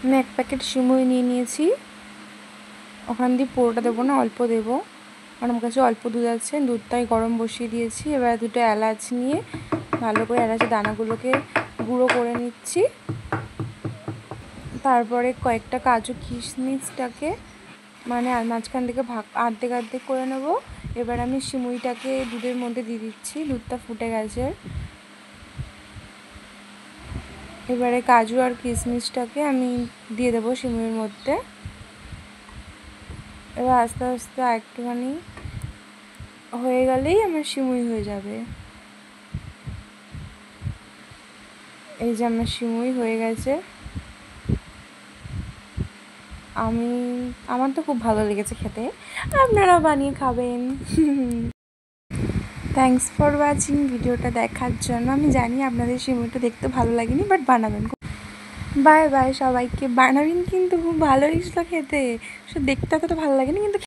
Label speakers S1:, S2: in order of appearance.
S1: আমি 1 প্যাকেট সিমুই নিয়ে নিয়েছি। ওখান দিয়ে পুরোটা দেবো না, অল্প দেবো, কারণ আমার কাছে অল্প দুধ আছে। দুধটাই গরম বসিয়ে দিয়েছি। এবার 2টা এলাচ নিয়ে ভালো করে এলাচের দানাগুলোকে গুঁড়ো করে নিচ্ছি। তারপরে কয়েকটা কাজু কিশমিশটাকে মানে মাঝখান থেকে অর্ধেক অর্ধেক করে নেব। এবার আমি সিমুইটাকে দুধের মধ্যে দিয়ে দিচ্ছি। দুধটা ফুটে গেছে। এবারে কাজু আর কিশমিশটাকে আমি দিয়ে দেবো সিমুইয়ের মধ্যে। এবার আস্তে আস্তে একটুখানি হয়ে গেলেই আমার সিমুই হয়ে যাবে। এই যে আমার সিমুই হয়ে গেছে। আমার তো খুব ভালো লেগেছে খেতে। আপনারাও বানিয়ে খাবেন। Thanks for watching. ভিডিওটা দেখার জন্য। আমি জানি আপনাদের সিমুইটা দেখতে ভালো লাগেনি, বাট বানাবেন। বাই বাই সবাইকে। বানাবেন কিন্তু খুব ভালো হয়েছিল খেতে। দেখতে এতটা ভালো লাগেনি কিন্তু